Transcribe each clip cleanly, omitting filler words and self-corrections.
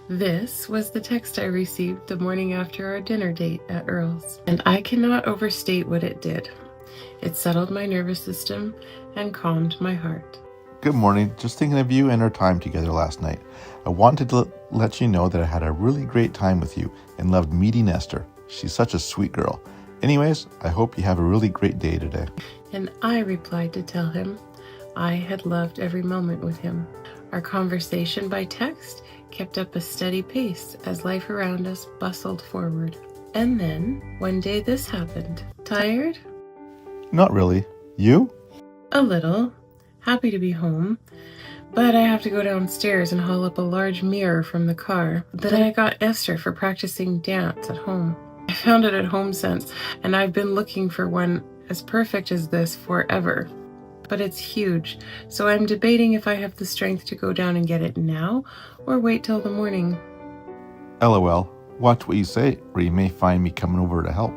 This was the text I received the morning after our dinner date at Earl's, and I cannot overstate what it did. It settled my nervous system and calmed my heart. Good morning. Just thinking of you and our time together last night. I wanted to let you know that I had a really great time with you and loved meeting Esther. She's such a sweet girl. Anyways, I hope you have a really great day today. And I replied to tell him I had loved every moment with him. Our conversation by text kept up a steady pace as life around us bustled forward. And then, one day this happened. Tired? Not really. You? A little. Happy to be home. But I have to go downstairs and haul up a large mirror from the car that I got Esther for practicing dance at home. I found it at HomeSense, and I've been looking for one as perfect as this forever. But it's huge, so I'm debating if I have the strength to go down and get it now or wait till the morning. LOL. Watch what you say, or you may find me coming over to help.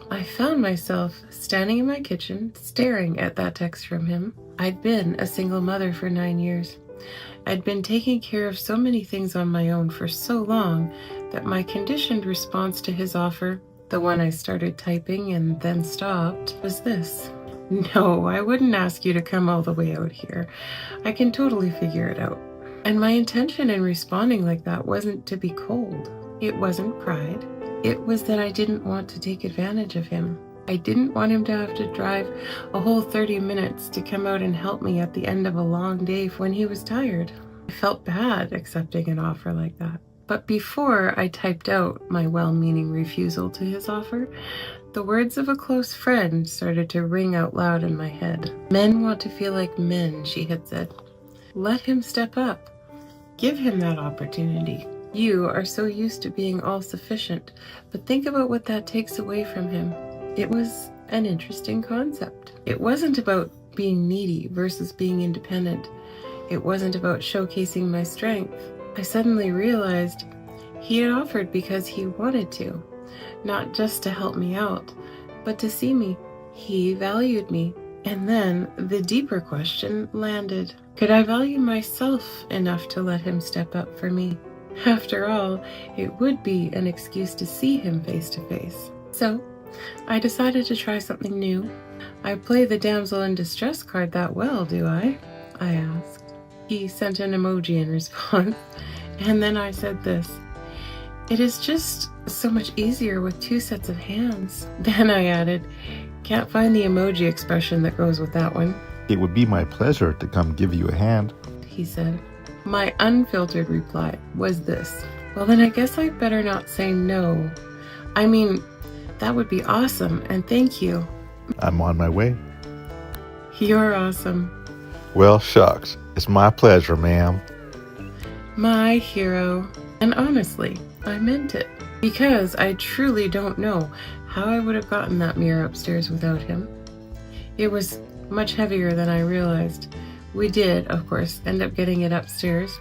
I found myself standing in my kitchen, staring at that text from him. I'd been a single mother for 9 years. I'd been taking care of so many things on my own for so long that my conditioned response to his offer, the one I started typing and then stopped, was this. No, I wouldn't ask you to come all the way out here. I can totally figure it out. And my intention in responding like that wasn't to be cold. It wasn't pride. It was that I didn't want to take advantage of him. I didn't want him to have to drive a whole 30 minutes to come out and help me at the end of a long day when he was tired. I felt bad accepting an offer like that. But before I typed out my well-meaning refusal to his offer, the words of a close friend started to ring out loud in my head. Men want to feel like men, she had said. Let him step up. Give him that opportunity. You are so used to being all-sufficient, but think about what that takes away from him. It was an interesting concept. It wasn't about being needy versus being independent. It wasn't about showcasing my strength. I suddenly realized he had offered because he wanted to, not just to help me out, but to see me. He valued me. And then the deeper question landed. Could I value myself enough to let him step up for me? After all, it would be an excuse to see him face to face. So, I decided to try something new. I play the damsel in distress card that well, do I? I asked. He sent an emoji in response, and then I said this. It is just so much easier with 2 sets of hands. Then I added, can't find the emoji expression that goes with that one. It would be my pleasure to come give you a hand, he said. My unfiltered reply was this. Well, then I guess I'd better not say no. I mean, that would be awesome, and thank you. I'm on my way. You're awesome. Well, shucks. It's my pleasure, ma'am. My hero. And honestly, I meant it. Because I truly don't know how I would have gotten that mirror upstairs without him. It was much heavier than I realized. We did, of course, end up getting it upstairs.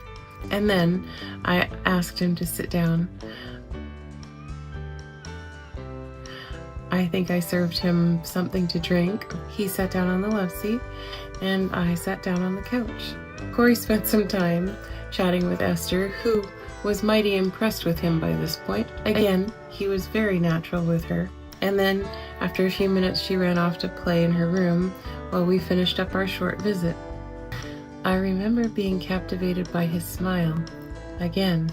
And then I asked him to sit down. I think I served him something to drink. He sat down on the love seat, and I sat down on the couch. Corey spent some time chatting with Esther, who was mighty impressed with him by this point. Again, he was very natural with her. And then, after a few minutes, she ran off to play in her room while we finished up our short visit. I remember being captivated by his smile. Again,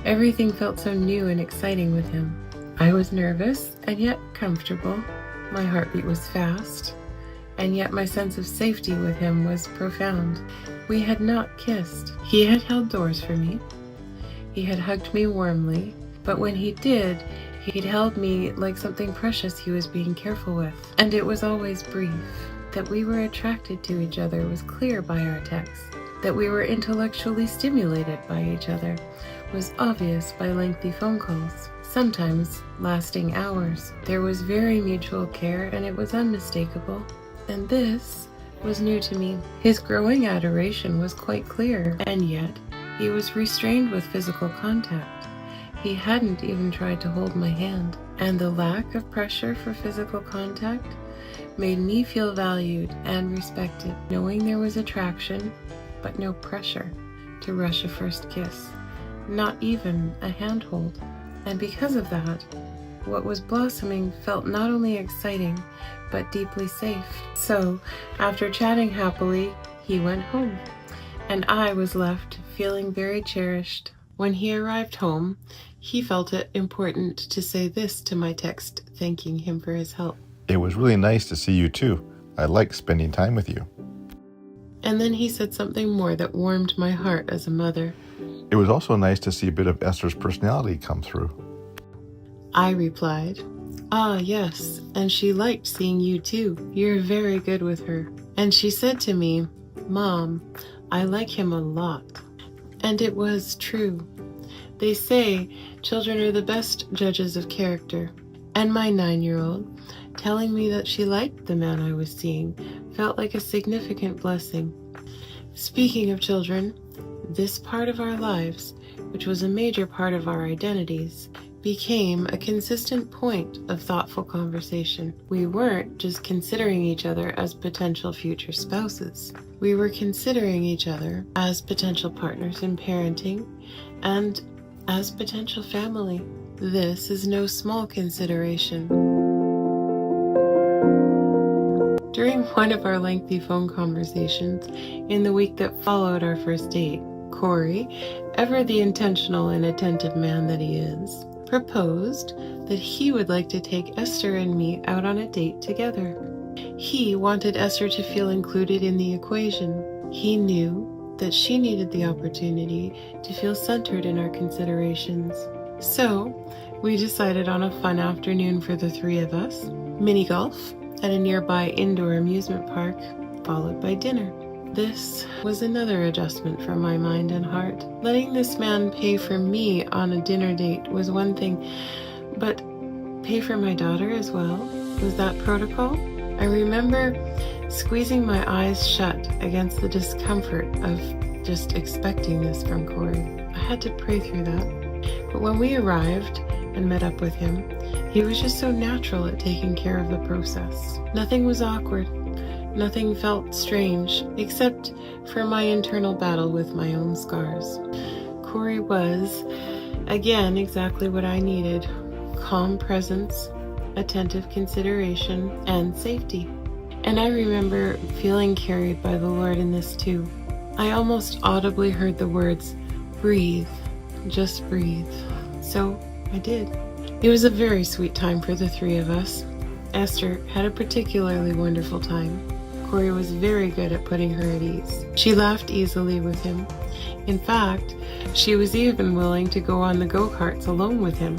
everything felt so new and exciting with him. I was nervous and yet comfortable. My heartbeat was fast, and yet my sense of safety with him was profound. We had not kissed. He had held doors for me. He had hugged me warmly, but when he did, he'd held me like something precious he was being careful with. And it was always brief. That we were attracted to each other was clear by our texts. That we were intellectually stimulated by each other was obvious by lengthy phone calls, sometimes lasting hours. There was very mutual care, and it was unmistakable. And this was new to me. His growing adoration was quite clear, and yet he was restrained with physical contact. He hadn't even tried to hold my hand. And the lack of pressure for physical contact made me feel valued and respected, knowing there was attraction, but no pressure. to rush a first kiss, not even a handhold. And because of that, what was blossoming felt not only exciting, but deeply safe. So, after chatting happily, he went home, and I was left feeling very cherished. When he arrived home, he felt it important to say this to my text, thanking him for his help. It was really nice to see you too. I like spending time with you. And then he said something more that warmed my heart as a mother. It was also nice to see a bit of Esther's personality come through. I replied, "Ah, yes, and she liked seeing you too. You're very good with her." And she said to me, "Mom, I like him a lot." And it was true. They say children are the best judges of character. And my 9-year-old telling me that she liked the man I was seeing felt like a significant blessing. Speaking of children, this part of our lives, which was a major part of our identities, became a consistent point of thoughtful conversation. We weren't just considering each other as potential future spouses. We were considering each other as potential partners in parenting and as potential family. This is no small consideration. During one of our lengthy phone conversations in the week that followed our first date, Corey, ever the intentional and attentive man that he is, proposed that he would like to take Esther and me out on a date together. He wanted Esther to feel included in the equation. He knew that she needed the opportunity to feel centered in our considerations. So, we decided on a fun afternoon for the three of us, mini golf at a nearby indoor amusement park, followed by dinner. This was another adjustment for my mind and heart. Letting this man pay for me on a dinner date was one thing, but pay for my daughter as well? Was that protocol? I remember squeezing my eyes shut against the discomfort of just expecting this from Corey. I had to pray through that. But when we arrived and met up with him, he was just so natural at taking care of the process. Nothing was awkward. Nothing felt strange, except for my internal battle with my own scars. Corey was, again, exactly what I needed. Calm presence, attentive consideration, and safety. And I remember feeling carried by the Lord in this too. I almost audibly heard the words, "Breathe, just breathe." So I did. It was a very sweet time for the three of us. Esther had a particularly wonderful time. Corey was very good at putting her at ease. She laughed easily with him. In fact, she was even willing to go on the go-karts alone with him.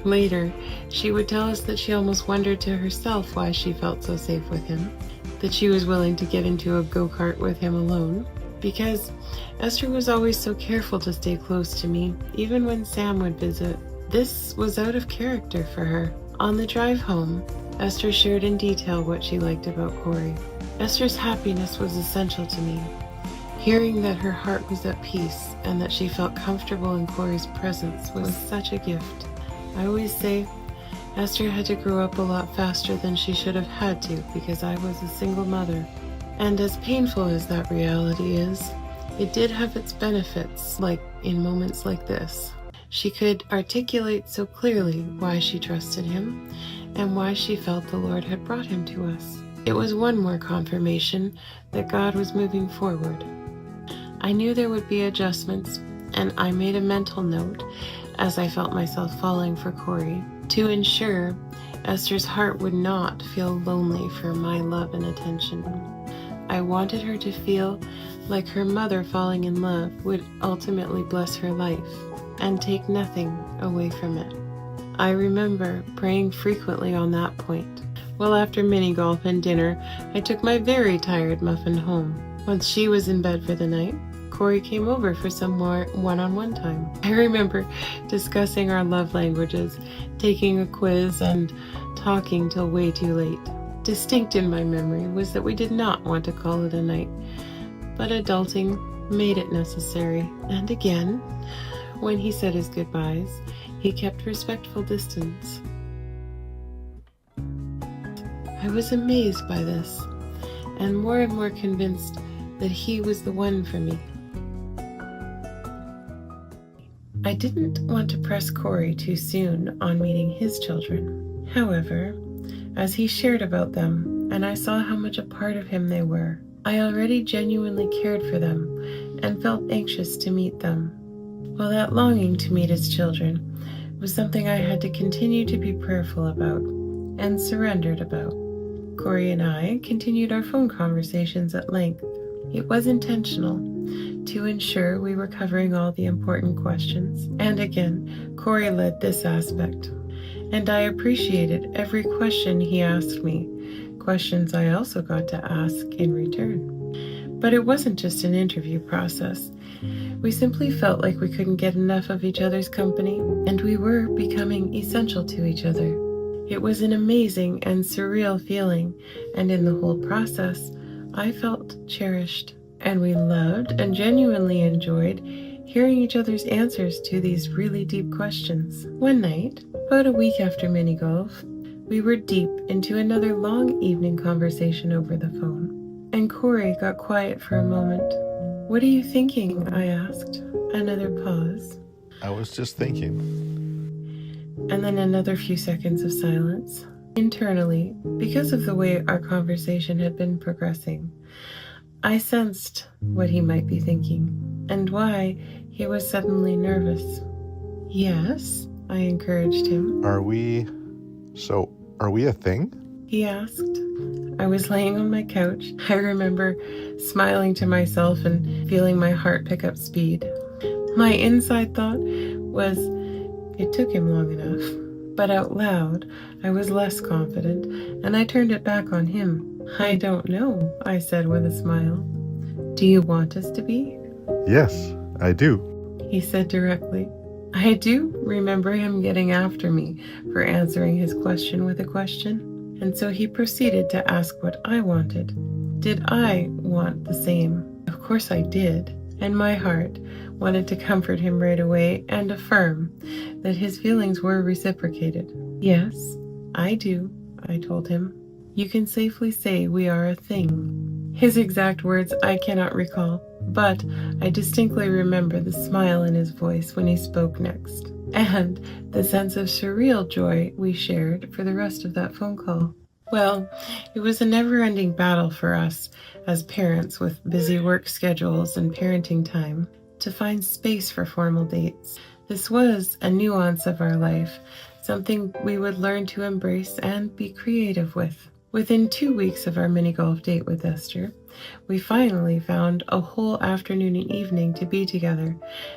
Later, she would tell us that she almost wondered to herself why she felt so safe with him, that she was willing to get into a go-kart with him alone, because Esther was always so careful to stay close to me, even when Sam would visit. This was out of character for her. On the drive home, Esther shared in detail what she liked about Corey. Esther's happiness was essential to me. Hearing that her heart was at peace and that she felt comfortable in Corey's presence was such a gift. I always say Esther had to grow up a lot faster than she should have had to because I was a single mother. And as painful as that reality is, it did have its benefits, like in moments like this. She could articulate so clearly why she trusted him and why she felt the Lord had brought him to us. It was one more confirmation that God was moving forward. I knew there would be adjustments, and I made a mental note as I felt myself falling for Corey to ensure Esther's heart would not feel lonely for my love and attention. I wanted her to feel like her mother falling in love would ultimately bless her life and take nothing away from it. I remember praying frequently on that point. Well, after mini golf and dinner, I took my very tired muffin home. Once she was in bed for the night, Corey came over for some more one-on-one time. I remember discussing our love languages, taking a quiz, and talking till way too late. Distinct in my memory was that we did not want to call it a night, but adulting made it necessary. And again, when he said his goodbyes, he kept respectful distance. I was amazed by this, and more convinced that he was the one for me. I didn't want to press Corey too soon on meeting his children. However, as he shared about them and I saw how much a part of him they were, I already genuinely cared for them and felt anxious to meet them. While that longing to meet his children was something I had to continue to be prayerful about and surrendered about, Corey and I continued our phone conversations at length. It was intentional to ensure we were covering all the important questions. And again, Corey led this aspect. And I appreciated every question he asked me, questions I also got to ask in return. But it wasn't just an interview process. We simply felt like we couldn't get enough of each other's company, and we were becoming essential to each other. It was an amazing and surreal feeling, and in the whole process, I felt cherished. And we loved and genuinely enjoyed hearing each other's answers to these really deep questions. One night, about a week after mini golf, we were deep into another long evening conversation over the phone, and Corey got quiet for a moment. "What are you thinking?" I asked. Another pause. I was just thinking. And then another few seconds of silence. Internally, because of the way our conversation had been progressing, I sensed what he might be thinking and why he was suddenly nervous. "Yes," I encouraged him. Are we a thing? He asked. I was laying on my couch. I remember smiling to myself and feeling my heart pick up speed. My inside thought was, it took him long enough. But out loud, I was less confident, and I turned it back on him. "I don't know," I said with a smile. "Do you want us to be?" Yes, I do. He said directly. I do remember him getting after me for answering his question with a question. And so he proceeded to ask what I wanted. Did I want the same? Of course I did. And my heart wanted to comfort him right away and affirm that his feelings were reciprocated. "Yes, I do," I told him. "You can safely say we are a thing." His exact words I cannot recall, but I distinctly remember the smile in his voice when he spoke next, and the sense of surreal joy we shared for the rest of that phone call. Well, it was a never-ending battle for us as parents with busy work schedules and parenting time to find space for formal dates. This was a nuance of our life, something we would learn to embrace and be creative with. Within 2 weeks of our mini golf date with Esther, we finally found a whole afternoon and evening to be together,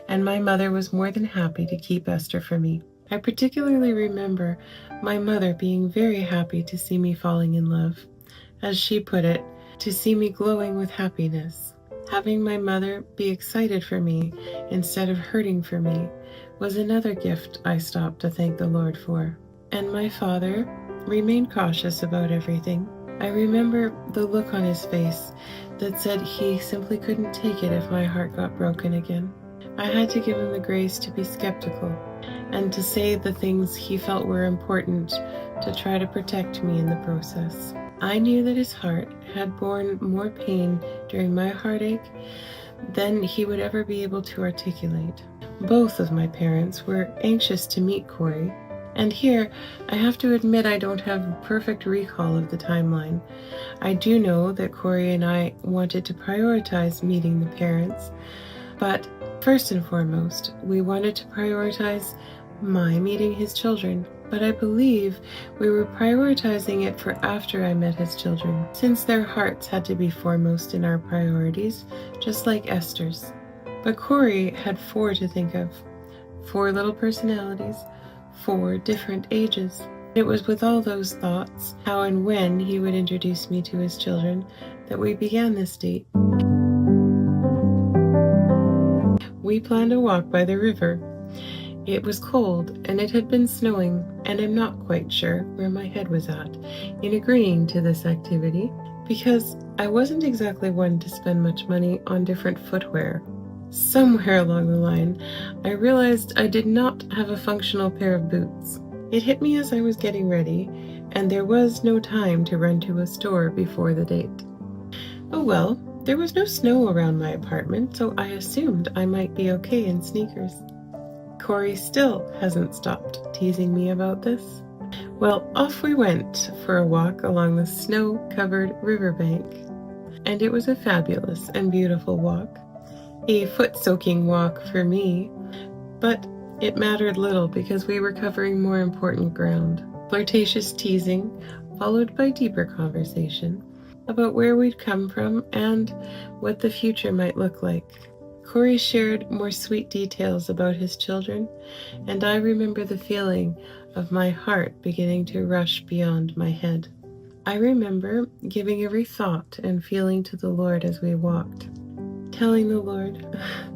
and my mother was more than happy to keep Esther for me. I particularly remember my mother being very happy to see me falling in love. As she put it, to see me glowing with happiness. Having my mother be excited for me instead of hurting for me was another gift I stopped to thank the Lord for. And my father remained cautious about everything. I remember the look on his face that said he simply couldn't take it if my heart got broken again. I had to give him the grace to be skeptical and to say the things he felt were important to try to protect me in the process. I knew that his heart had borne more pain during my heartache than he would ever be able to articulate. Both of my parents were anxious to meet Corey, and here I have to admit I don't have a perfect recall of the timeline. I do know that Corey and I wanted to prioritize meeting the parents, but first and foremost, we wanted to prioritize my meeting his children. But I believe we were prioritizing it for after I met his children, since their hearts had to be foremost in our priorities, just like Esther's. But Corey had 4 to think of. 4 little personalities, 4 different ages. It was with all those thoughts, how and when he would introduce me to his children, that we began this date. We planned a walk by the river. It was cold, and it had been snowing, and I'm not quite sure where my head was at in agreeing to this activity, because I wasn't exactly one to spend much money on different footwear. Somewhere along the line, I realized I did not have a functional pair of boots. It hit me as I was getting ready, and there was no time to run to a store before the date. Oh well, there was no snow around my apartment, so I assumed I might be okay in sneakers. Corey still hasn't stopped teasing me about this. Well, off we went for a walk along the snow-covered riverbank. And it was a fabulous and beautiful walk. A foot-soaking walk for me, but it mattered little because we were covering more important ground. Flirtatious teasing, followed by deeper conversation about where we'd come from and what the future might look like. Corey shared more sweet details about his children, and I remember the feeling of my heart beginning to rush beyond my head. I remember giving every thought and feeling to the Lord as we walked, telling the Lord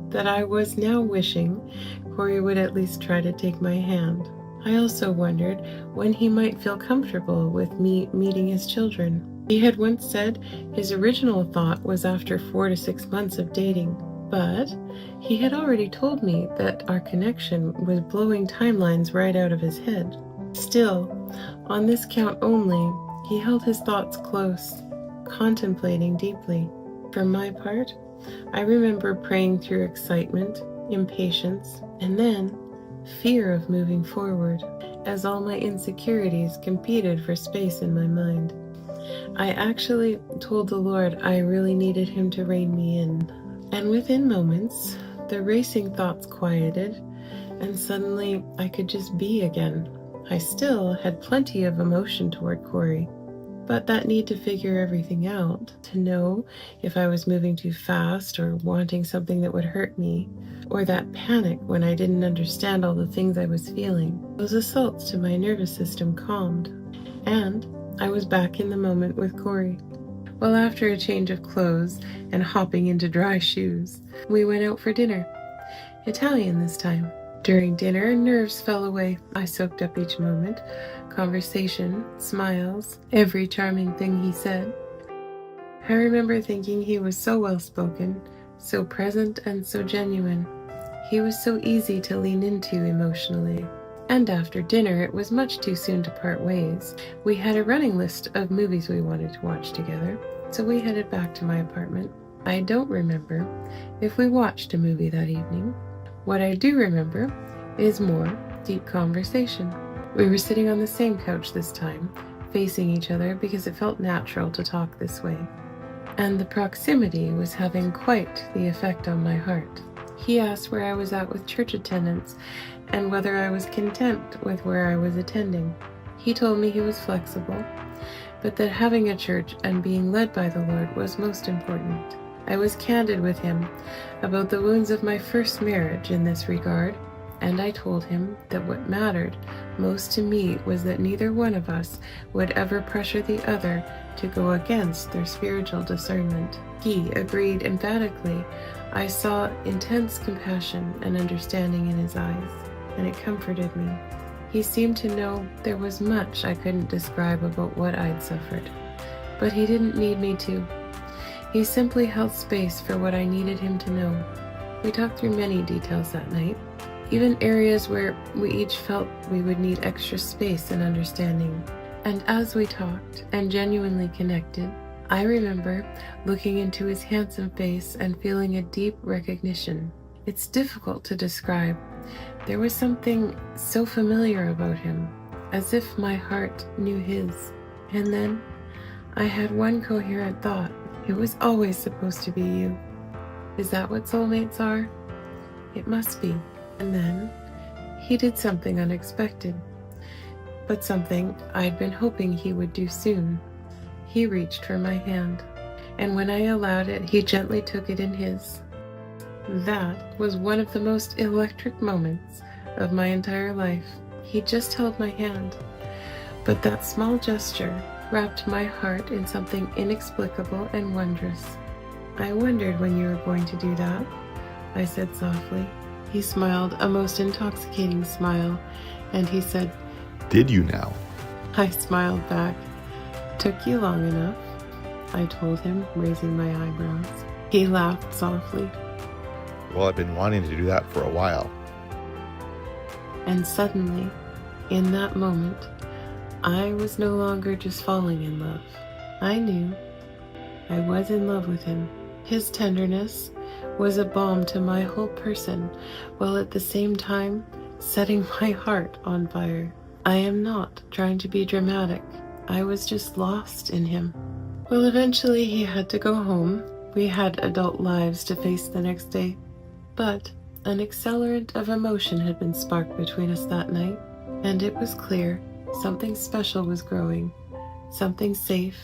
that I was now wishing Corey would at least try to take my hand. I also wondered when he might feel comfortable with me meeting his children. He had once said his original thought was after 4 to 6 months of dating, but he had already told me that our connection was blowing timelines right out of his head. Still, on this count only, he held his thoughts close, contemplating deeply. For my part, I remember praying through excitement, impatience, and then fear of moving forward, as all my insecurities competed for space in my mind. I actually told the Lord I really needed him to rein me in. And within moments, the racing thoughts quieted, and suddenly I could just be again. I still had plenty of emotion toward Corey, but that need to figure everything out, to know if I was moving too fast or wanting something that would hurt me, or that panic when I didn't understand all the things I was feeling. Those assaults to my nervous system calmed, and I was back in the moment with Corey. Well, after a change of clothes and hopping into dry shoes, we went out for dinner. Italian this time. During dinner, nerves fell away. I soaked up each moment, conversation, smiles, every charming thing he said. I remember thinking he was so well-spoken, so present and so genuine. He was so easy to lean into emotionally. And after dinner, it was much too soon to part ways. We had a running list of movies we wanted to watch together, so we headed back to my apartment. I don't remember if we watched a movie that evening. What I do remember is more deep conversation. We were sitting on the same couch this time, facing each other because it felt natural to talk this way. And the proximity was having quite the effect on my heart. He asked where I was at with church attendance and whether I was content with where I was attending. He told me he was flexible, but that having a church and being led by the Lord was most important. I was candid with him about the wounds of my first marriage in this regard, and I told him that what mattered most to me was that neither one of us would ever pressure the other to go against their spiritual discernment. He agreed emphatically. I saw intense compassion and understanding in his eyes, and it comforted me. He seemed to know there was much I couldn't describe about what I'd suffered, but he didn't need me to. He simply held space for what I needed him to know. We talked through many details that night, even areas where we each felt we would need extra space and understanding. And as we talked and genuinely connected, I remember looking into his handsome face and feeling a deep recognition. It's difficult to describe. There was something so familiar about him, as if my heart knew his. And then I had one coherent thought. It was always supposed to be you. Is that what soulmates are? It must be. And then he did something unexpected, but something I'd been hoping he would do soon. He reached for my hand, and when I allowed it, he gently took it in his. That was one of the most electric moments of my entire life. He just held my hand, but that small gesture wrapped my heart in something inexplicable and wondrous. I wondered when you were going to do that, I said softly. He smiled a most intoxicating smile, and he said, Did you now? I smiled back. Took you long enough, I told him, raising my eyebrows. He laughed softly. Well, I've been wanting to do that for a while. And suddenly, in that moment, I was no longer just falling in love. I knew I was in love with him. His tenderness was a balm to my whole person, while at the same time setting my heart on fire. I am not trying to be dramatic. I was just lost in him. Well, eventually he had to go home. We had adult lives to face the next day. But an accelerant of emotion had been sparked between us that night, and it was clear something special was growing, something safe,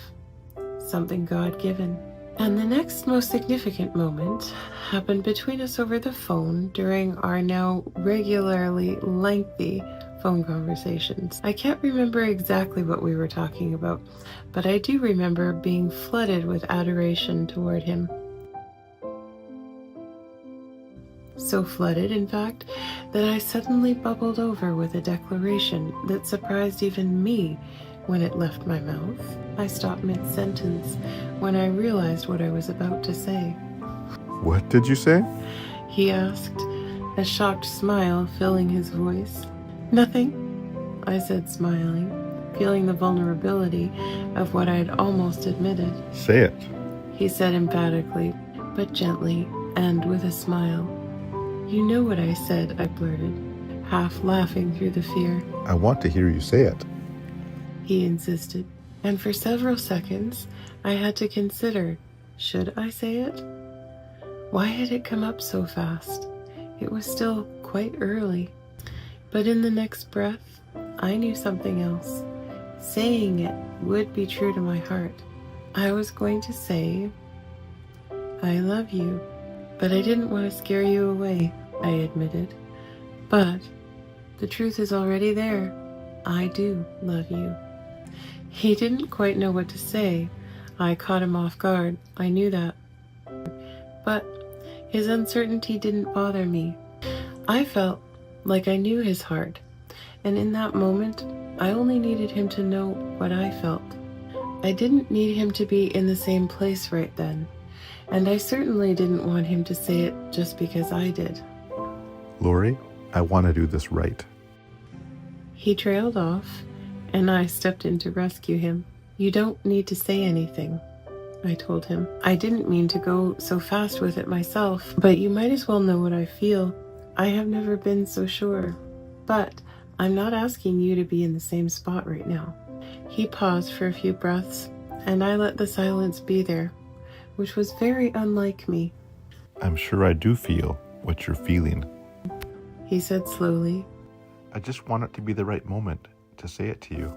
something God-given. And the next most significant moment happened between us over the phone during our now regularly lengthy phone conversations. I can't remember exactly what we were talking about, but I do remember being flooded with adoration toward him. So flooded, in fact, that I suddenly bubbled over with a declaration that surprised even me when it left my mouth. I stopped mid-sentence when I realized what I was about to say. What did you say? He asked, a shocked smile filling his voice. Nothing, I said, smiling, feeling the vulnerability of what I had almost admitted. Say it. He said emphatically, but gently, and with a smile. You know what I said, I blurted, half laughing through the fear. I want to hear you say it. He insisted, and for several seconds I had to consider, should I say it? Why had it come up so fast? It was still quite early. But in the next breath, I knew something else. Saying it would be true to my heart. I was going to say, I love you. But I didn't want to scare you away, I admitted. But the truth is already there. I do love you. He didn't quite know what to say. I caught him off guard. I knew that. But his uncertainty didn't bother me. I felt like I knew his heart, and in that moment, I only needed him to know what I felt. I didn't need him to be in the same place right then, and I certainly didn't want him to say it just because I did. Lori, I want to do this right. He trailed off, and I stepped in to rescue him. You don't need to say anything, I told him. I didn't mean to go so fast with it myself, but you might as well know what I feel. I have never been so sure, but I'm not asking you to be in the same spot right now. He paused for a few breaths, and I let the silence be there, which was very unlike me. I'm sure I do feel what you're feeling. He said slowly. I just want it to be the right moment to say it to you.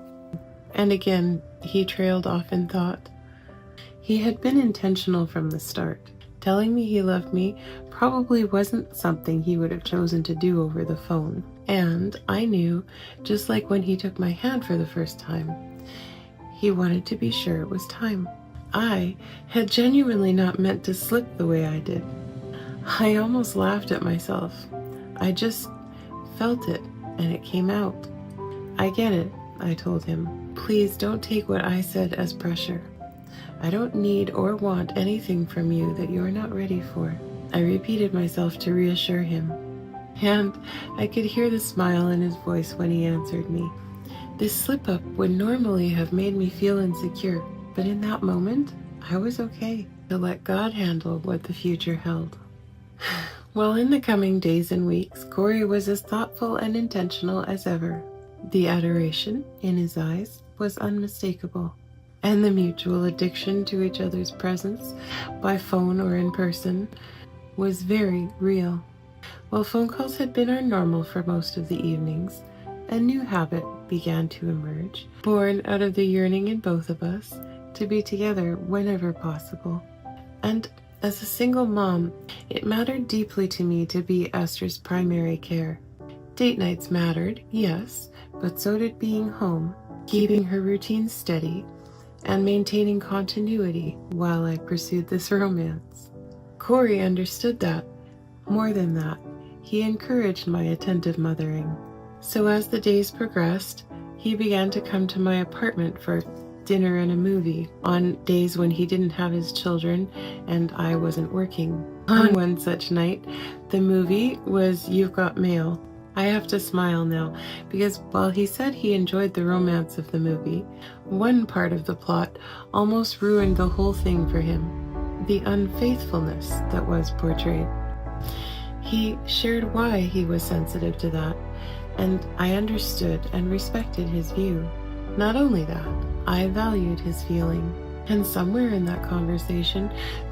And again, he trailed off in thought. He had been intentional from the start. Telling me he loved me probably wasn't something he would have chosen to do over the phone. And I knew, just like when he took my hand for the first time, he wanted to be sure it was time. I had genuinely not meant to slip the way I did. I almost laughed at myself. I just felt it, and it came out. I get it, I told him. Please don't take what I said as pressure. I don't need or want anything from you that you're not ready for. I repeated myself to reassure him, and I could hear the smile in his voice when he answered me. This slip-up would normally have made me feel insecure, but in that moment, I was okay to let God handle what the future held. Well, in the coming days and weeks, Corey was as thoughtful and intentional as ever. The adoration in his eyes was unmistakable, and the mutual addiction to each other's presence, by phone or in person, was very real. While phone calls had been our normal for most of the evenings, a new habit began to emerge, born out of the yearning in both of us to be together whenever possible. And as a single mom, it mattered deeply to me to be Esther's primary care. Date nights mattered, yes, but so did being home, keeping her routine steady, and maintaining continuity while I pursued this romance. Corey understood that. More than that, he encouraged my attentive mothering. So as the days progressed, he began to come to my apartment for dinner and a movie on days when he didn't have his children and I wasn't working. On one such night, the movie was You've Got Mail. I have to smile now, because while he said he enjoyed the romance of the movie, one part of the plot almost ruined the whole thing for him. the unfaithfulness that was portrayed. He shared why he was sensitive to that, and I understood and respected his view. Not only that, I valued his feeling. And somewhere in that conversation,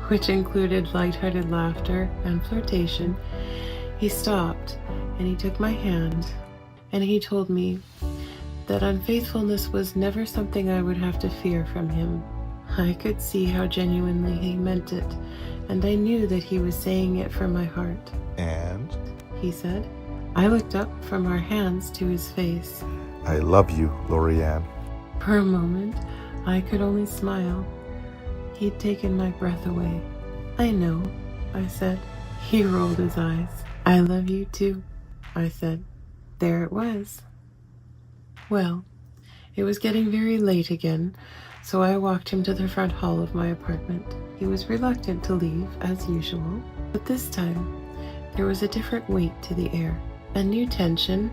which included lighthearted laughter and flirtation, he stopped and he took my hand and he told me that unfaithfulness was never something I would have to fear from him. I could see how genuinely he meant it, and I knew that he was saying it from my heart. And? He said. I looked up from our hands to his face. I love you, Lorianne. For a moment, I could only smile. He'd taken my breath away. I know, I said. He rolled his eyes. I love you too, I said. There it was. Well, it was getting very late again, so I walked him to the front hall of my apartment. He was reluctant to leave, as usual, but this time there was a different weight to the air. A new tension,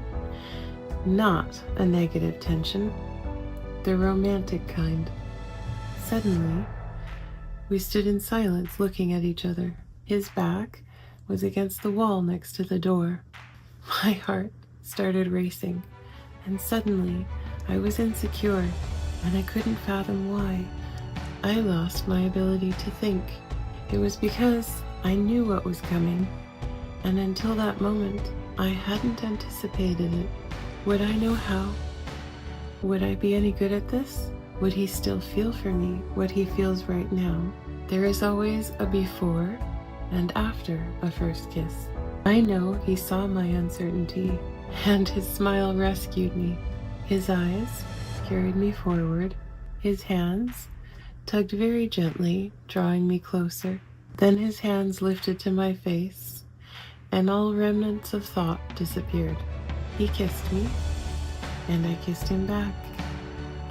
not a negative tension, the romantic kind. Suddenly, we stood in silence looking at each other. His back was against the wall next to the door. My heart started racing, and suddenly I was insecure, and I couldn't fathom why. I lost my ability to think. It was because I knew what was coming, and until that moment, I hadn't anticipated it. Would I know how? Would I be any good at this? Would he still feel for me what he feels right now? There is always a before and after a first kiss. I know he saw my uncertainty, and his smile rescued me. His eyes carried me forward. His hands tugged very gently, drawing me closer. Then his hands lifted to my face, and all remnants of thought disappeared. He kissed me, and I kissed him back.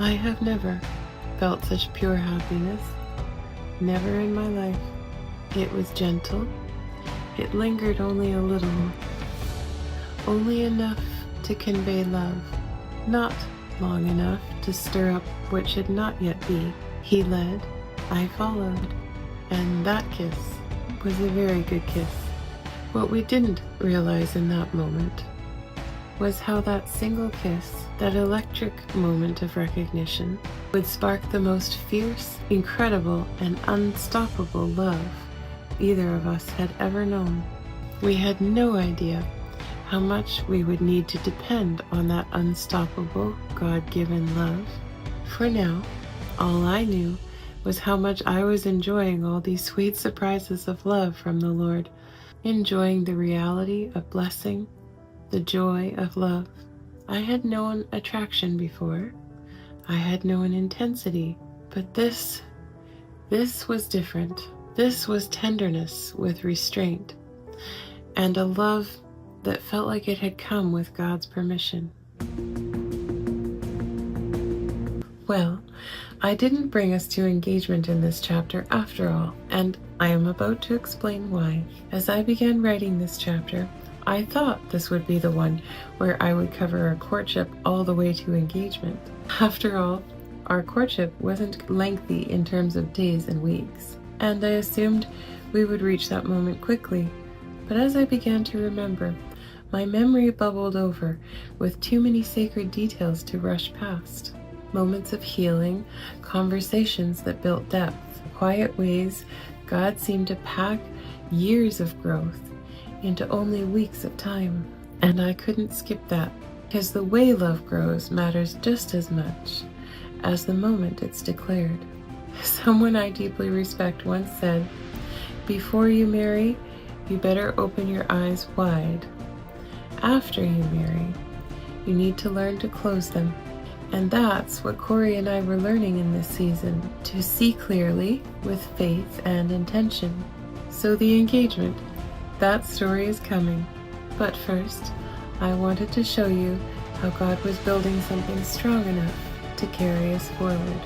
I have never felt such pure happiness. Never in my life. It was gentle. It lingered only a little. Only enough to convey love. Not long enough to stir up what should not yet be. He led, I followed, and that kiss was a very good kiss. What we didn't realize in that moment was how that single kiss, that electric moment of recognition, would spark the most fierce, incredible, and unstoppable love either of us had ever known. We had no idea how much we would need to depend on that unstoppable, God-given love. For now, all I knew was how much I was enjoying all these sweet surprises of love from the Lord, enjoying the reality of blessing, the joy of love. I had known attraction before. I had known intensity, but this was different. This was tenderness with restraint, and a love that felt like it had come with God's permission. Well, I didn't bring us to engagement in this chapter after all, and I am about to explain why. As I began writing this chapter, I thought this would be the one where I would cover our courtship all the way to engagement. After all, our courtship wasn't lengthy in terms of days and weeks, and I assumed we would reach that moment quickly. But as I began to remember, my memory bubbled over with too many sacred details to rush past. Moments of healing, conversations that built depth, quiet ways God seemed to pack years of growth into only weeks of time. And I couldn't skip that, because the way love grows matters just as much as the moment it's declared. Someone I deeply respect once said, "Before you marry, you better open your eyes wide. After you marry, you need to learn to close them." And that's what Corey and I were learning in this season, to see clearly with faith and intention. So the engagement, that story is coming. But first, I wanted to show you how God was building something strong enough to carry us forward.